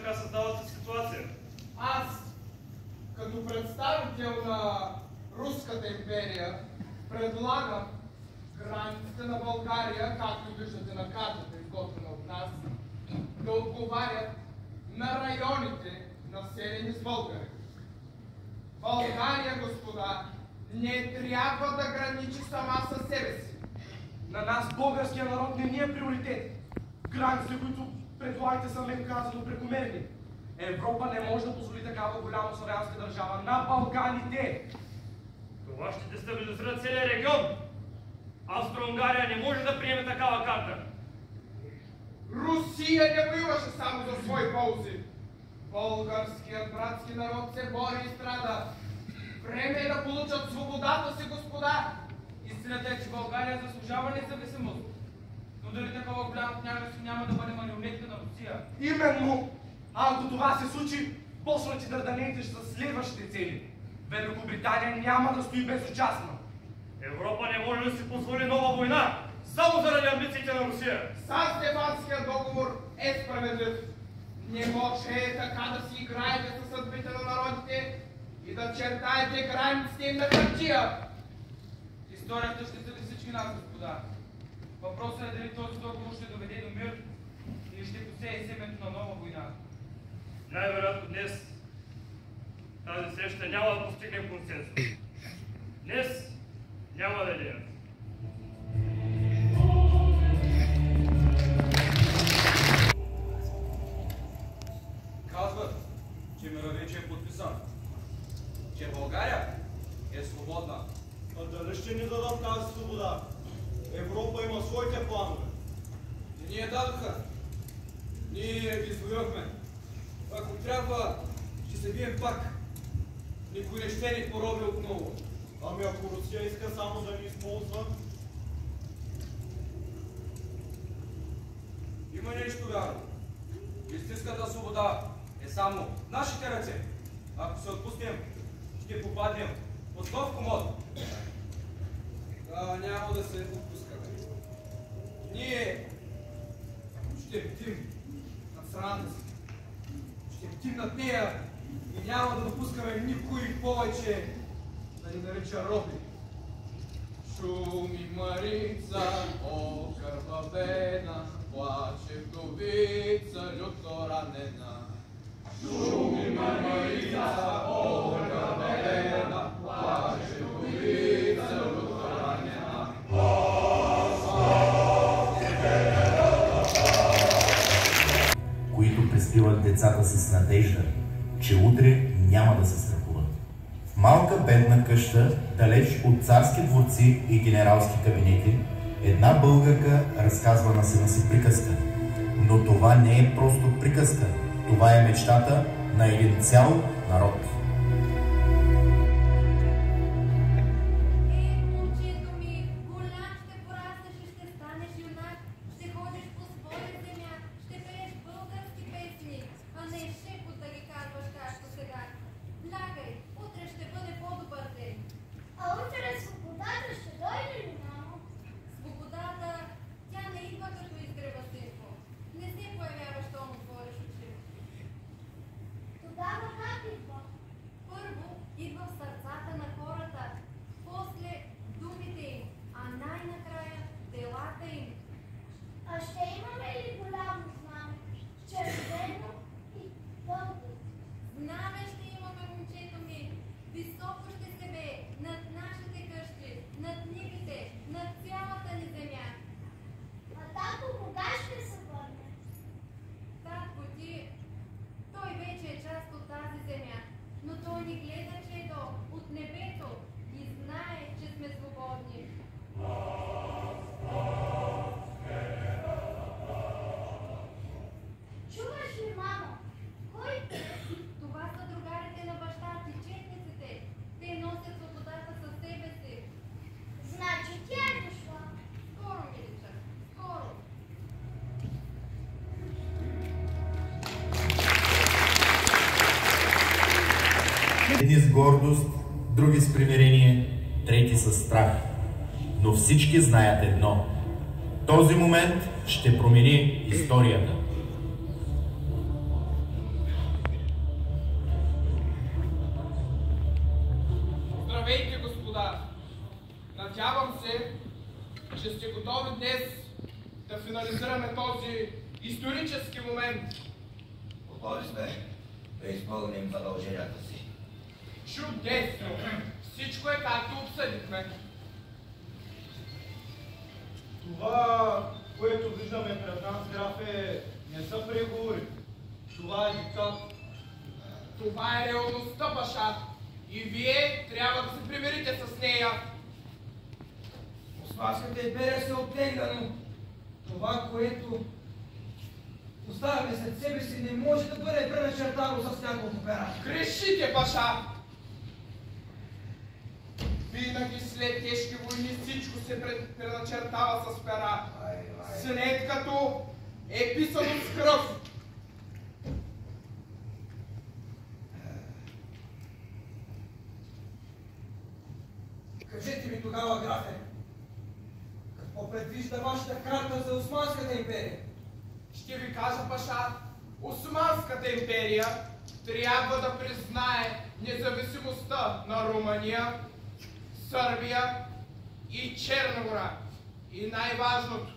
така създалата ситуация? Аз, като представител на Руската империя, предлагам границите на България, както виждате на картата, изготвена от нас, да отговарят на районите, населени с българи. България, господа, не трябва да граничи сама със себе си. На нас, българския народ, не ни е приоритет. Границите, които предлагате, са, меко казано, прекомерни. Европа не може да позволи такава голяма славянска държава на Балканите. Това ще дестабилизира целия регион. Австро-Унгария не може да приеме такава карта. Русия не воюваше само за свои ползи. Българският братски народ се бори и страда. Време е да получат свободата си, господа. Истината е, че България заслужава независимост. Но дали такова голямо княжество няма да бъде марионетка на Русия? Именно! Ако това се случи, почнати дърданеите ще са следващите цели. Великобритания няма да стои безучастна. Европа не може да си позволи нова война, само заради амбициите на Русия. Сан-Стефанският договор е справедлив. Не може така да си играете със съдбите на народите и да чертаете границите им на хартия. Историята ще съди всички нас, господа. Въпросът е дали този договор ще доведе до мир или ще посее семето на нова война. Най-вероятно днес тази среща няма да постигне консенсус. Днес няма да е. Казват, че мирът вече е подписан, че България е свободна. А дали ще ни дадат тази свобода? Европа има своите планове. И ние дадоха. Ние ги извоювахме. Ако трябва, ще се бием пак. Никой не ще ни пороби отново. Ами ако Русия иска само да ни използва? Има нещо вярно. Истинската свобода е само в нашите ръце. Ако се отпуснем, ще попаднем под нов комод. Няма да се отпускаме. Ние ще бдим над страната си. Ще бдим над нея и няма да допускаме никой повече да ни нарича роби. Шуми Марица, окървавена, плаче вдовица, люто ранена. Шуми Марица, окървавена, плаче вдовица, люто ранена. Които приспиват децата си с надежда, че утре няма да се страхуват. В малка бедна къща, далеч от царски дворци и генералски кабинети, една българка разказва на сина си приказка. Но това не е просто приказка, това е мечтата на един цял народ. Едни с гордост, други с примирение, трети с страх. Но всички знаят едно. Този момент ще промени историята. готови днес да финализираме този исторически момент. Готови сме да изпълним задълженията си. Чудесно! Всичко е както обсъдихме. Това, което виждаме пред нас, графе, не са преговори. Това е диктат. Това е реалността, баша. И вие трябва да се примирите с нея. Османската империя се оттегля, но това, което оставяме след себе си, не може да бъде преначертано с няколко пера. Грешите, баша! Винаги след тежки войни всичко се преначертава с пера. След като е писано с кръв. Кажете ми тогава, графе, какво предвижда вашата карта за Османската империя? Ще ви кажа, баша, Османската империя трябва да признае независимостта на Румъния, Сърбия и Черна гора. И най-важното,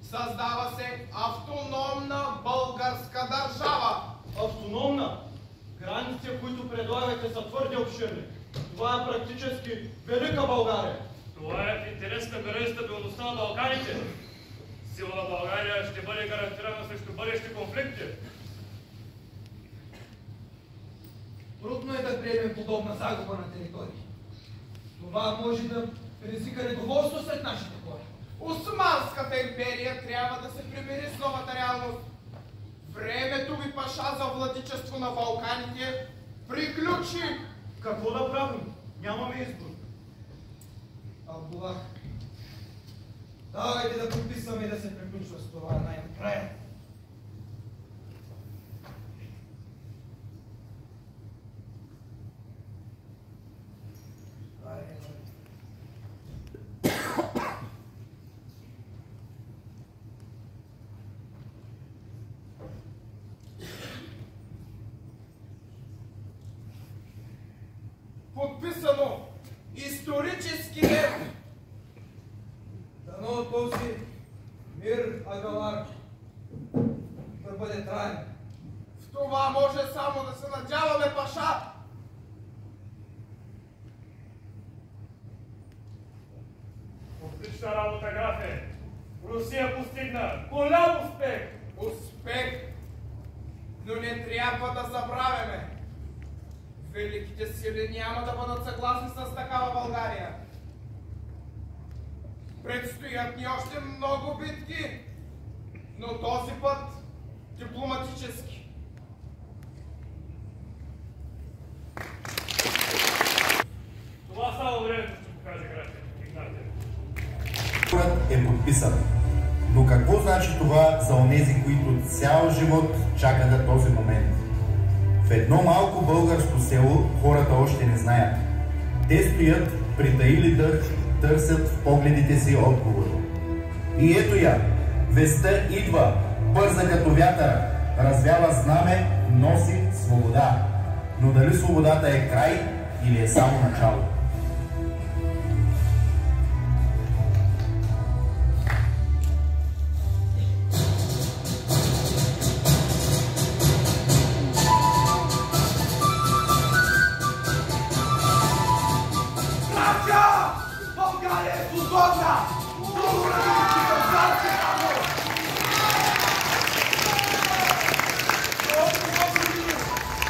създава се автономна българска държава. Автономна? Границите, които предлагате, са твърде обширни. Това е практически велика България. Това е в интерес на мира и стабилността на Балканите. Силна България ще бъде гарантирана срещу бъдещи конфликти. Трудно е да приемем подобна загуба на територии. Това може да предизвика недоволство сред нашите хора. Османската империя трябва да се примири с новата реалност. Времето ви, паша, за владичество на Балканите приключи. Какво да правим? Нямаме избор. Абдулах, давайте да подписваме и да се приключва с това най-накрая. Подписано исторически ден. Дано този мир, Агалар, да бъде траен. В това може само да се надяваме, паша. Отлична работа, графе! Русия постигна голям успех! Успех, но не трябва да забравяме. Великите сили няма да бъдат съгласни с такава България. Предстоят ни още много битки, но този път дипломатически. Това само времето ще покаже, графе. Договорът е подписан. Но какво значи това за онези, които цял живот чакат този момент? В едно малко българско село хората още не знаят. Те стоят, притаили дъх, търсят в погледите си отговор. И ето я, вестта идва, бърза като вятъра, развява знаме, носи свобода. Но дали свободата е край или е само начало? България е свободна!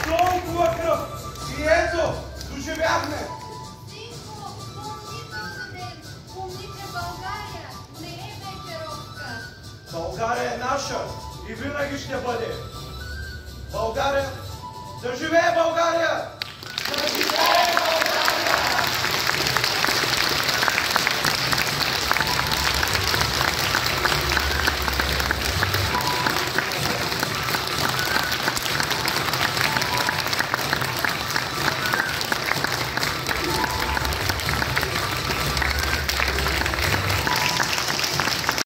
Толкова кръв! И ето, доживяхме! Синко, помни този ден! Помни, че България не е вечеровка! България е наша и винаги ще бъде! България! Да живее България! Да живее!